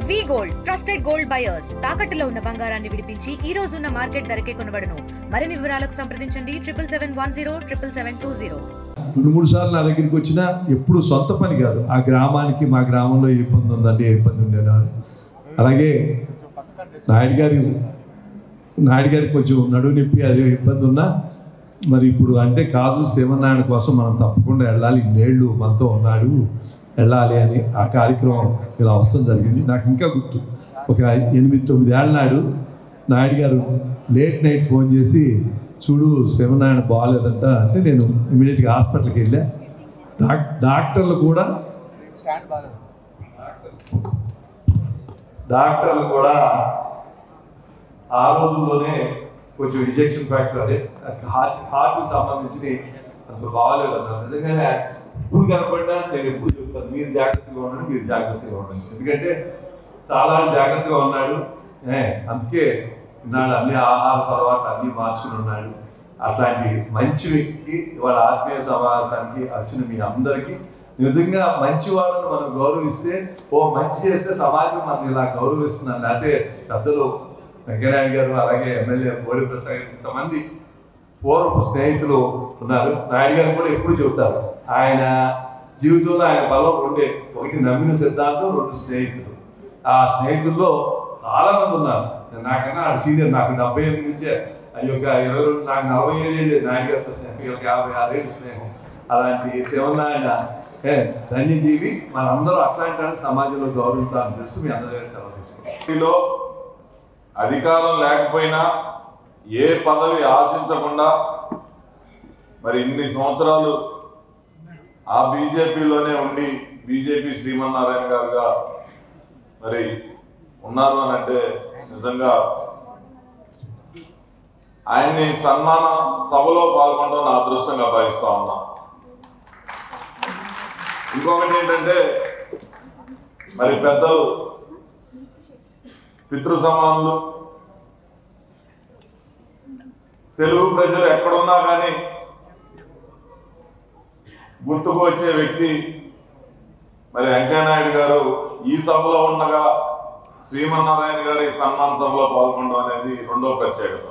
వి gold trusted gold buyers తాకట్టులో ఉన్న బంగారాన్ని విడిపించి ఈ రోజు ఉన్న మార్కెట్ ధరకే కొనబడును. మరిన్ని వివరాలకు సంప్రదించండి 7771077720. 2-3 సార్లు నా దగ్గరికి వచ్చినా ఎప్పుడు సొంత పని కాదు, ఆ గ్రామానికి మా గ్రామంలో ఏ ఇబ్బంది ఉందంటే ఏ ఇబ్బంది ఉండేనా. అలాగే నాయుడు గారికి కొంచెం నడువు నొప్పి అదే ఇబ్బంది ఉన్నా మరి ఇప్పుడు అంటే కాదు శ్రీమన్నారాయణ కోసం మనం తప్పకుండా వెళ్ళాలి, ఇన్నేళ్ళు మనతో ఉన్నాడు వెళ్ళాలి అని ఆ కార్యక్రమం ఇలా అవసరం జరిగింది. నాకు ఇంకా గుర్తు, ఒక 8-9 ఏళ్ళ నాడు నాయుడు గారు లేట్ నైట్ ఫోన్ చేసి చూడు శ్రీమన్నారాయణ బాగాలేదంట అంటే నేను ఇమీడియట్గా హాస్పిటల్కి వెళ్ళా. డాక్టర్లు కూడా ఆ రోజుల్లోనే కొంచెం ఇంజెక్షన్ ఫ్యాక్టర్ అదే హార్ట్కి సంబంధించి అంత బాగాలేదన్నారు. నిజంగానే ఇప్పుడు కనపడినా నేను ఎప్పుడు చెప్తాను, మీరు జాగ్రత్తగా ఉండండి, మీరు జాగ్రత్తగా ఉండండి. ఎందుకంటే చాలా జాగ్రత్తగా ఉన్నాడు, అందుకే ఇన్నాడు అన్ని ఆహార అలవాట్లు అన్నీ మార్చుకుని ఉన్నాడు. అట్లాంటి మంచి వ్యక్తికి వాళ్ళ ఆత్మీయ సమావేశానికి వచ్చిన మీ అందరికీ నిజంగా మంచి వాళ్ళని మనం గౌరవిస్తే, మంచి చేస్తే సమాజం మనం ఇలా గౌరవిస్తున్నాను. లేకపోతే పెద్దలు వెంకయ్యనాయుడు గారు అలాగే ఎమ్మెల్యే బోడి ప్రసాద్ ఇంతమంది పూర్వపు స్నేహితులు ఉన్నారు. నాయుడు గారు కూడా ఎప్పుడు చెబుతారు ఆయన జీవితంలో ఆయన బలం ఉండే, ఒకటి నమ్మిన సిద్ధాంతం, 2 స్నేహితులు. ఆ స్నేహితుల్లో చాలా మంది ఉన్నారు. నాకన్నా సీనియర్, నాకు 78 నుంచే అయ్యొక్క 22, నాకు 47 ఏళ్ళు నాయుడు గారితో స్నేహం, 56 ఏళ్ళు స్నేహం. అలాంటి శ్రీమన్నారాయణ ధన్యజీవి. మనందరూ అట్లాంటి సమాజంలో గౌరవించాలని తెలుసు. మీ అందరి దగ్గర సెలవు తీసుకుంటాం. అధికారం లేకపోయినా ఏ పదవి ఆశించకుండా మరి ఇన్ని సంవత్సరాలు ఆ బీజేపీలోనే ఉండి బీజేపీ శ్రీమన్నారాయణ గారుగా మరి ఉన్నారు అని అంటే నిజంగా ఆయన్ని సన్మాన సభలో పాల్గొనడం నా అదృష్టంగా భావిస్తా ఉన్నా. ఇంకొకటి ఏంటంటే మరి పెద్దలు పితృ సమానులు, తెలుగు ప్రజలు ఎక్కడున్నా కానీ గుర్తుకు వచ్చే వ్యక్తి మరి వెంకయ్యనాయుడు గారు. ఈ సభలో ఉండగా శ్రీమన్నారాయణ గారు ఈ సన్మాన సభలో పాల్గొనడం అనేది 2వ ప్రత్యేకత.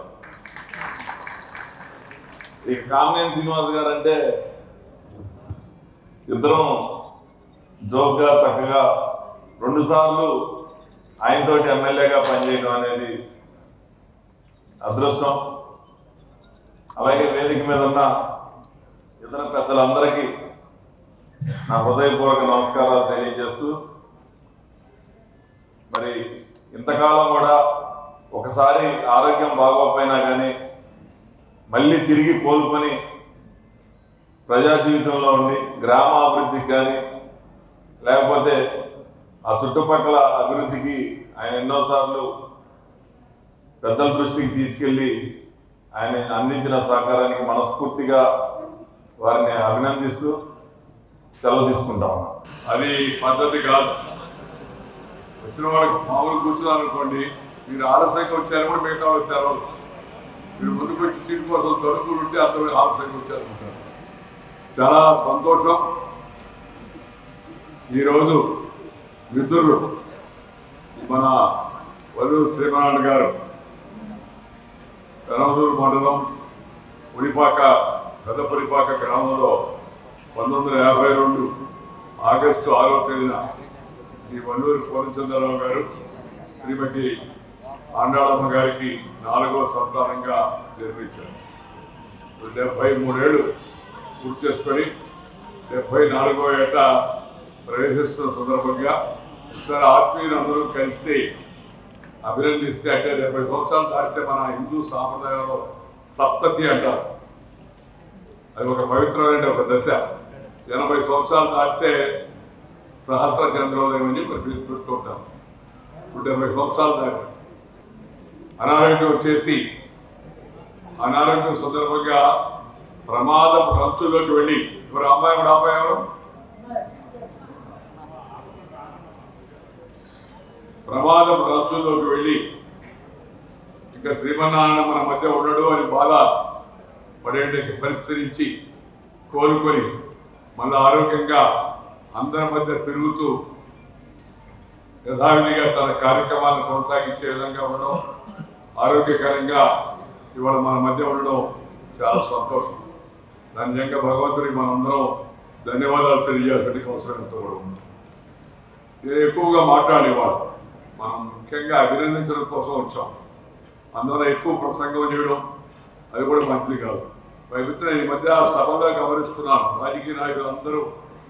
ఈ కామినేని శ్రీనివాస్ గారు అంటే ఇద్దరం జోక్గా చక్కగా 2 సార్లు ఆయనతోటి ఎమ్మెల్యేగా పనిచేయడం అనేది అదృష్టం. అలాగే వేదిక మీద ఉన్న ఇతర పెద్దలందరికీ నా హృదయపూర్వక నమస్కారాలు తెలియజేస్తూ, మరి ఇంతకాలం కూడా ఒకసారి ఆరోగ్యం బాగోకపోయినా కానీ మళ్ళీ తిరిగి కోలుకొని ప్రజా జీవితంలో ఉండి గ్రామ అభివృద్ధికి కానీ లేకపోతే ఆ చుట్టుపక్కల అభివృద్ధికి ఆయన ఎన్నోసార్లు పెద్దల దృష్టికి తీసుకెళ్లి ఆయన అందించిన సహకారానికి మనస్ఫూర్తిగా వారిని అభినందిస్తూ సెలవు తీసుకుంటా ఉన్నాం. అది పద్ధతి కాదు. వచ్చిన వాళ్ళకి మామూలు కూర్చున్నారనుకోండి, మీరు ఆలస్యంగా వచ్చారు కూడా మిగతా వచ్చారు, మీరు ముందుకు వచ్చి సీటు కోసం తొడుగుంటే అంత ఆలస్యంగా వచ్చారనుకుంటారు. చాలా సంతోషం. ఈరోజు మిత్రులు మన వల్లూరు శ్రీమన్నారాయణ గారు పెనమలూరు మండలం పెద్దపులిపాక గ్రామంలో 1952 ఆగస్టు 6వ తేదీన ఈ వల్లూరు పూర్ణచంద్రరావు గారు శ్రీమతి ఆండాళమ్మ గారికి 4వ సంతానంగా జన్మించారు. 73 ఏళ్ళు పూర్తి చేసుకొని 74వ ఏట ప్రవేశిస్తున్న సందర్భంగా ఈసారి ఆత్మీయులందరూ కలిసి అభినందిస్తే, అంటే 70 సంవత్సరాలు దాటితే మన హిందూ సాంప్రదాయంలో సప్తతి అంటారు. అది ఒక పవిత్రమైన ఒక దశ. 80 సంవత్సరాలు దాటితే సహస్ర చంద్రోదయం అని పిలుస్తుంటాం. ఇప్పుడు 70 సంవత్సరాలు దాటి అనారోగ్యం వచ్చేసి అనారోగ్యం సందర్భంగా ప్రమాదపు అంచుల్లోకి వెళ్ళి ఇప్పుడు అమ్మాయి కూడా ఆపాయారు ప్రమాదపు అంచుల్లోకి వెళ్ళి ఇంకా శ్రీమన్నారాయణ మన మధ్య ఉండడు అని బాధ పడే పరిస్థితి నుంచి కోలుకొని మళ్ళీ ఆరోగ్యంగా అందరి మధ్య తిరుగుతూ యథావిధిగా తన కార్యక్రమాలను కొనసాగించే విధంగా ఉండడం, ఆరోగ్యకరంగా ఇవాళ మన మధ్య ఉండడం చాలా సంతోషం. దాని నిజంగా భగవంతుడికి మనందరం ధన్యవాదాలు తెలియజేయాల్సిన అవసరం ఎంతో కూడా ఉంది. నేను ఎక్కువగా మాట్లాడేవాడు, మనం ముఖ్యంగా అభినందించడం కోసం వచ్చాం. అందువల్ల ఎక్కువ ప్రసంగం చేయడం అది కూడా మంచిది కాదు. పైపున ఈ మధ్య సభలో గమనిస్తున్నాను, రాజకీయ నాయకులు అందరూ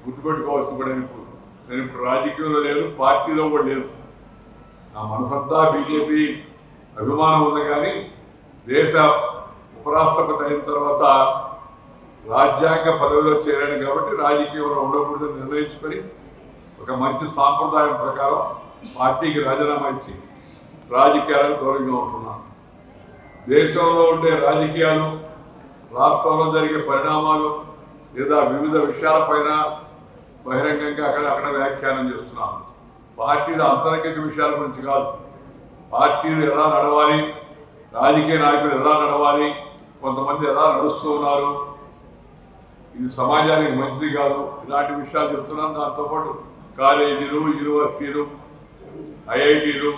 గుర్తుపెట్టుకోవాల్సి కూడా నేను ఇప్పుడు రాజకీయంలో లేదు, పార్టీలో కూడా లేదు. నా మనసంతా బీజేపీ అభిమానం ఉంది, కానీ దేశ ఉపరాష్ట్రపతి అయిన తర్వాత రాజ్యాంగ పదవిలో చేరాను కాబట్టి రాజకీయంలో ఉండకూడదని నిర్ణయించుకొని ఒక మంచి సాంప్రదాయం ప్రకారం పార్టీకి రాజీనామా ఇచ్చి రాజకీయాలకు దూరంగా ఉంటున్నాను. దేశంలో ఉండే రాజకీయాలు, రాష్ట్రంలో జరిగే పరిణామాలు లేదా వివిధ విషయాలపైన బహిరంగంగా అక్కడ వ్యాఖ్యానం చేస్తున్నాను. పార్టీల అంతర్గత విషయాల గురించి కాదు. పార్టీలు ఎలా నడవాలి, రాజకీయ నాయకులు ఎలా నడవాలి, కొంతమంది ఎలా నడుస్తూ ఉన్నారు, ఇది సమాజానికి మంచిది కాదు, ఇలాంటి విషయాలు చెప్తున్నాను. దాంతోపాటు కాలేజీలు, యూనివర్సిటీలు, ఐఐటీలు,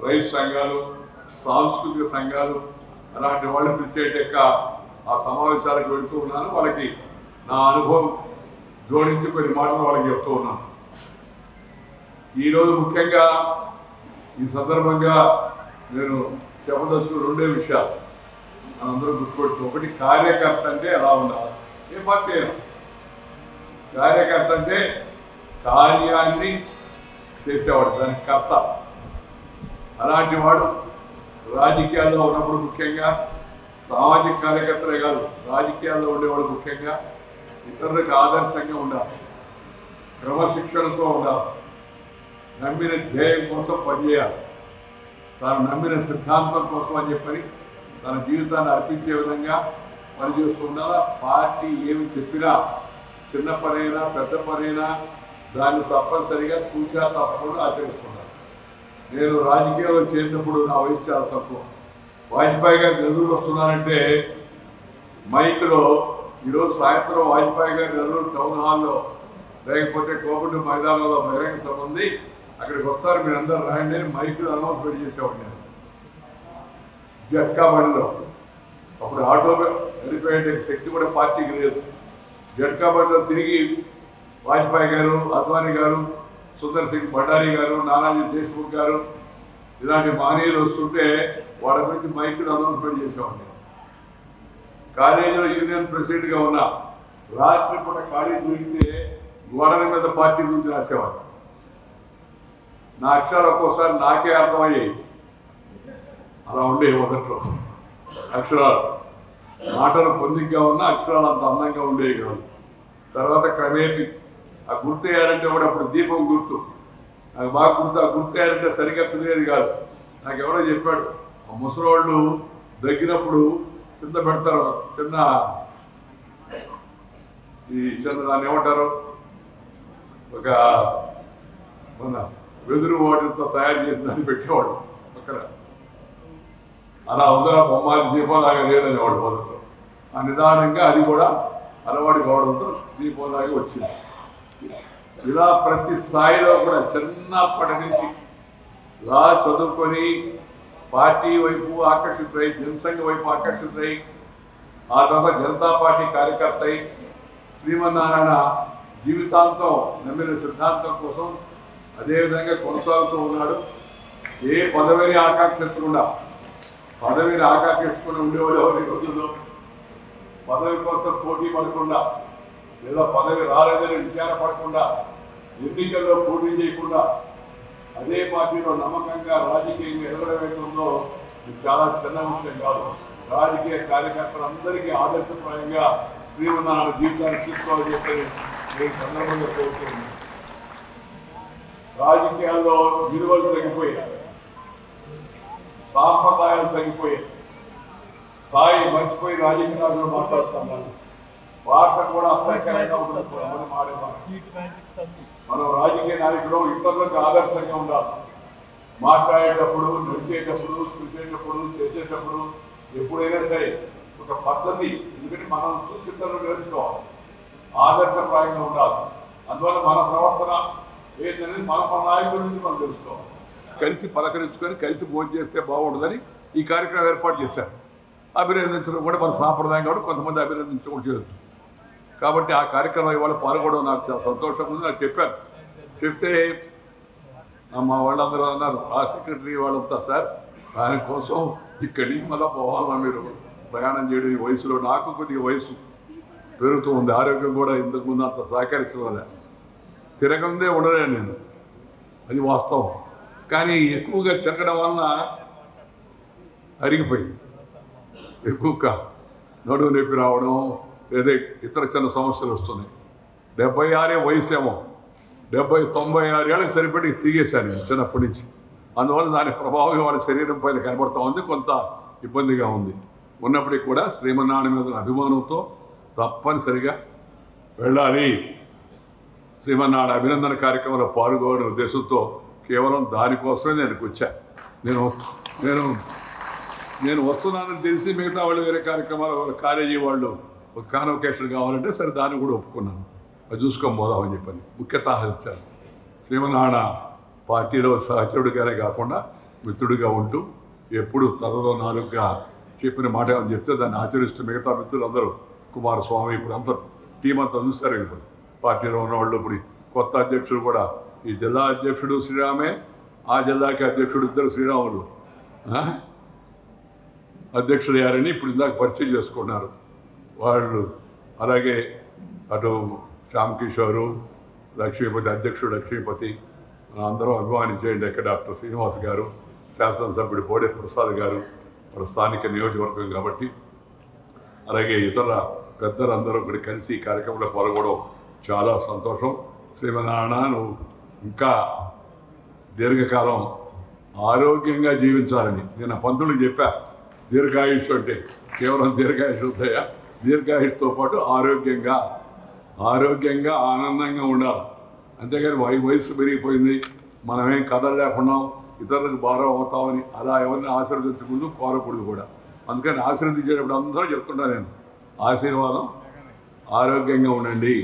రైతు సంఘాలు, సాంస్కృతిక సంఘాలు అలాంటి వాళ్ళు పిలిచేట ఆ సమావేశాలకు వెళుతూ ఉన్నాను. వాళ్ళకి నా అనుభవం జోడించి కొన్ని మాటలు వాళ్ళకి చెప్తూ ఉన్నాను. ఈరోజు ముఖ్యంగా ఈ సందర్భంగా నేను చెప్పదలుచుకున్న రెండే విషయాలు మనందరూ గుర్తుపెడుతూ. ఒకటి, కార్యకర్త అంటే ఎలా ఉండాలి. ఏ పార్టీ అయినా కార్యకర్త అంటే కార్యాన్ని చేసేవాడు, దానికి కర్త. అలాంటి వాడు రాజకీయాల్లో ఉన్నప్పుడు ముఖ్యంగా సామాజిక కార్యకర్తలే కాదు, రాజకీయాల్లో ఉండేవాడు ముఖ్యంగా ఇతరులకు ఆదర్శంగా ఉండాలి, క్రమశిక్షణతో ఉండాలి, నమ్మిన ధ్యేయం కోసం పనిచేయాలి, తాను నమ్మిన సిద్ధాంతం కోసం అని చెప్పని తన జీవితాన్ని అర్పించే విధంగా పనిచేస్తూ ఉండాలి. పార్టీ ఏమి చెప్పినా, చిన్న పనైనా పెద్ద పనైనా దాన్ని తప్పనిసరిగా కూర్చా తప్పకుండా ఆచరిస్తున్నారు. నేను రాజకీయాల్లో చేరినప్పుడు నా వయసు చాలా తక్కువ. వాజ్పేయి గారు నెల్లూరు వస్తున్నారంటే మైక్లో ఈరోజు సాయంత్రం వాజ్పేయి గారు నెల్లూరు టౌన్ హాల్లో లేకపోతే కోపట్టు మైదానంలో బహిరంగ సభ ఉంది, అక్కడికి వస్తారు, మీరు అందరూ రాయండి అని మైక్లో అనౌన్స్మెంట్ చేసేవాడు నేను జట్కా బండిలో. అప్పుడు ఆటో వెళ్ళిపోయే శక్తి కూడా పార్టీకి లేదు. జట్కా బండిలో తిరిగి వాజ్పేయి గారు, అద్వానీ గారు, సుందర్ సింగ్ భండారీ గారు, నానాజీ దేశ్ముఖ్ గారు ఇలాంటి మహనీయులు వస్తుంటే వాళ్ళ గురించి మైక్లో అనౌన్స్మెంట్ చేసేవాడిని. కాలేజీలో యూనియన్ ప్రెసిడెంట్గా ఉన్నా రాత్రి పూట ఖాళీ దొరికితే గోడల మీద పార్టీ గురించి రాసేవాడు. నా అక్షరాలు ఒక్కోసారి నాకే అర్థమయ్యాయి. అలా ఉండే మొదట్లో అక్షరాలు, మాటలు పొందిగ్గా ఉన్న అక్షరాలు అంత అందంగా ఉండేవి కాదు. తర్వాత క్రమేపీ ఆ గుర్తు వేయాలంటే కూడా అప్పుడు దీపం గుర్తు నాకు బాగా గుర్తు. ఆ గుర్తు వేయాలంటే సరిగ్గా పిలిచేది కాదు. నాకు ఎవరో చెప్పాడు, ఆ ముసలోళ్ళు దగ్గినప్పుడు కింద పెడతారు చిన్న దాన్ని ఏమంటారు, ఒక మన వెదురు వాటితో తయారు చేసి దాన్ని పెట్టేవాడు పక్కన. అలా ఉందరా బొమ్మాది దీపంలాగా లేదనేవాడు మొదట్లో. ఆ నిదానంగా అది కూడా అలవాటు కావడంతో దీపంలాగా వచ్చింది. ఇలా ప్రతి స్థాయిలో కూడా చిన్నప్పటి నుంచి ఇలా చదువుకొని పార్టీ వైపు ఆకర్షితులై, జనసంఘ వైపు ఆకర్షితులై, ఆ తర్వాత జనతా పార్టీ కార్యకర్త అయి శ్రీమన్నారాయణ జీవితాంతం నమ్మిన సిద్ధాంతం కోసం అదేవిధంగా కొనసాగుతూ ఉన్నాడు. ఏ పదవిని ఆకాంక్షించకుండా ఉండేవాడు ఎవరి రోజుల్లో పదవి కోసం పోటీ పడకుండా లేదా పదవి రాలేదని విచారపడకుండా ఎన్నికల్లో పోటీ చేయకుండా అదే పార్టీలో నమ్మకంగా రాజకీయంగా ఎదగడమేస్తుందో ఇది చాలా చిన్న విషయం కాదు. రాజకీయ కార్యకర్తలందరికీ ఆదర్శప్రాయంగా శ్రీమన్నారాయణ జీవితాన్ని తీసుకోవాలని చెప్పి నేను సందర్భంగా కోరుతున్నాను. రాజకీయాల్లో విలువలు తగ్గిపోయాయి, సాంప్రదాయాలు తగ్గిపోయాయి, స్థాయి మర్చిపోయి రాజకీయ నాయకులు మాట్లాడుతున్నాను. భాష కూడా అసహ్యకరంగా ఉంటుంది. మనం రాజకీయ నాయకులు ఇతరులకు ఆదర్శంగా ఉండాలి. మాట్లాడేటప్పుడు, నడిచేటప్పుడు, చూసేటప్పుడు, చేసేటప్పుడు ఎప్పుడైనా సరే ఒక పద్ధతి, ఎందుకంటే మనం చూసి ఇతరులు నేర్చుకోవాలి, ఆదర్శప్రాయంగా ఉండాలి. అందువల్ల మన ప్రవర్తన ఏంటనేది మన నాయకుల నుంచి మనం తెలుసుకోవాలి. కలిసి పలకరించుకొని కలిసి భోజనం చేస్తే బాగుంటుందని ఈ కార్యక్రమం ఏర్పాటు చేశారు. అభినందించడం కూడా మన సాంప్రదాయం కాబట్టి కొంతమంది అభినందించడం చేయొచ్చు. కాబట్టి ఆ కార్యక్రమం ఇవాళ పాల్గొనడం నాకు చాలా సంతోషంగా ఉంది. నాకు చెప్పాను. చెప్తే మా వాళ్ళందరూ అన్నారు, ఆ సెక్రటరీ వాళ్ళంతా, సార్ దానికోసం ఇక్కడి నుంచి మళ్ళీ పోవాలన్నా మీరు ప్రయాణం చేయడం ఈ వయసులో. నాకు కొద్దిగా వయసు పెరుగుతూ ఉంది, ఆరోగ్యం కూడా ఇంతకుముందు అంత సహకరించడం తిరగందే ఉండలేను నేను, అది వాస్తవం. కానీ ఎక్కువగా తిరగడం వలన అరిగిపోయింది. ఎక్కువగా నడువు నొప్పి రావడం లేదా ఇతర చిన్న సమస్యలు వస్తున్నాయి. 76 వయసేమో, 90 ఏళ్ళకి సరిపడి తిరిగేశాను చిన్నప్పటి నుంచి. అందువల్ల దాని ప్రభావం వాళ్ళ శరీరం పైన కనబడుతూ ఉంది, కొంత ఇబ్బందిగా ఉంది. ఉన్నప్పటికీ కూడా శ్రీమన్నారాయణ మీద అభిమానంతో తప్పనిసరిగా వెళ్ళాలి, శ్రీమన్నారాయణ అభినందన కార్యక్రమంలో పాల్గొనే ఉద్దేశంతో కేవలం దానికోసమే నేను వచ్చా. నేను వస్తున్నానని తెలిసి మిగతా వాళ్ళు వేరే కార్యక్రమాలు కాలేజీ వాళ్ళు ఒక కాన్వకేషన్ కావాలంటే సరే దాన్ని కూడా ఒప్పుకున్నాను. అది చూసుకొని పోదామని చెప్పని ముఖ్యత ఇచ్చాను. శ్రీమన్నారాయణ పార్టీలో సహచరుడిగానే కాకుండా మిత్రుడిగా ఉంటూ ఎప్పుడు తనలో నాలుగుగా చెప్పిన మాట అని చెప్తే దాన్ని ఆచరిస్తూ మిగతా మిత్రులందరూ కుమారస్వామి ఇప్పుడు అంతా టీం అంతా చూస్తారు. ఇప్పుడు పార్టీలో ఉన్నవాళ్ళు ఇప్పుడు కొత్త అధ్యక్షుడు కూడా ఈ జిల్లా అధ్యక్షుడు శ్రీరామే, ఆ జిల్లాకి అధ్యక్షుడు ఇద్దరు శ్రీరాములు అధ్యక్షుడు అయ్యారని ఇప్పుడు ఇందాక పరిచయం చేసుకున్నారు వాళ్ళు. అలాగే అటు శ్యామ్ కిషోరు, లక్ష్మీపతి అధ్యక్షుడు లక్ష్మీపతి, అందరూ అభిమానించేయండి. ఇక్కడ డాక్టర్ శ్రీనివాస్ గారు, శాసనసభ్యుడు బోడే ప్రసాద్ గారు, మన స్థానిక నియోజకవర్గం కాబట్టి. అలాగే ఇతర పెద్దలందరూ కూడా కలిసి ఈ కార్యక్రమంలో పాల్గొనడం చాలా సంతోషం. శ్రీమన్నారాయణ నువ్వు ఇంకా దీర్ఘకాలం ఆరోగ్యంగా జీవించాలని నేను పంతులకు చెప్పా. దీర్ఘాయుష్ అంటే కేవలం దీర్ఘాయుష్ ఉంటాయా, దీర్ఘాయుష్తో పాటు ఆరోగ్యంగా ఆనందంగా ఉండాలి. అంతేగాని వయసు పెరిగిపోయింది మనమేం కదలలేకున్నాం ఇతరులకు భారం అవుతామని అలా ఎవరిని ఆశీర్వదించకూడదు, కోరకూడదు కూడా. అందుకని ఆశీర్వదించేటప్పుడు అందరూ చెప్తున్నా నేను, ఆశీర్వాదం ఆరోగ్యంగా ఉండండి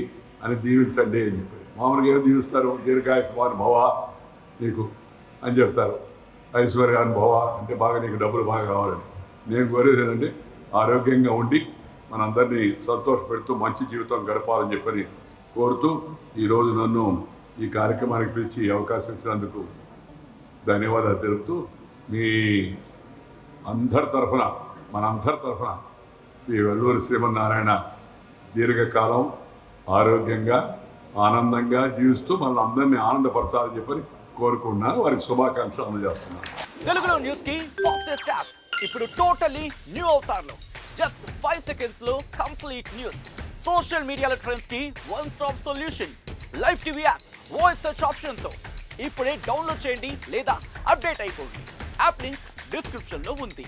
అని దీవించండి అని చెప్పి. మామూలుగా ఏం దీవిస్తారు, దీర్ఘాయుష్మాన్ భవ నీకు అని చెప్తారు, ఐశ్వర్యాన్ భవ అంటే బాగా నీకు డబ్బులు బాగా కావాలని. నేను కోరేది ఏంటంటే ఆరోగ్యంగా ఉండి మనందరినీ సంతోషపెడుతూ మంచి జీవితం గడపాలని చెప్పని కోరుతూ ఈరోజు నన్ను ఈ కార్యక్రమానికి పిలిచి అవకాశం ఇచ్చినందుకు ధన్యవాదాలు తెలుపుతూ మీ అందరి తరఫున మనందరి తరఫున శ్రీ వెల్లూరి శ్రీమన్నారాయణ దీర్ఘకాలం ఆరోగ్యంగా ఆనందంగా జీవిస్తూ మళ్ళీ అందరినీ ఆనందపరచాలని చెప్పని కోరుకుంటున్నాను. వారికి శుభాకాంక్షలు అందజేస్తున్నాను. తెలుగులో న్యూస్ కి ఫాస్టెస్ట్ యాప్ ఇప్పుడు టోటల్లీ న్యూ అవతార్లో జస్ట్ 5 seconds లో కంప్లీట్ న్యూస్, సోషల్ మీడియాలో ట్రెండ్స్ కి one stop solution, live TV app, voice search option తో ఇప్పుడే డౌన్లోడ్ చేయండి లేదా అప్డేట్ అయిపోండి. యాప్ లింక్ డిస్క్రిప్షన్ లో ఉంది.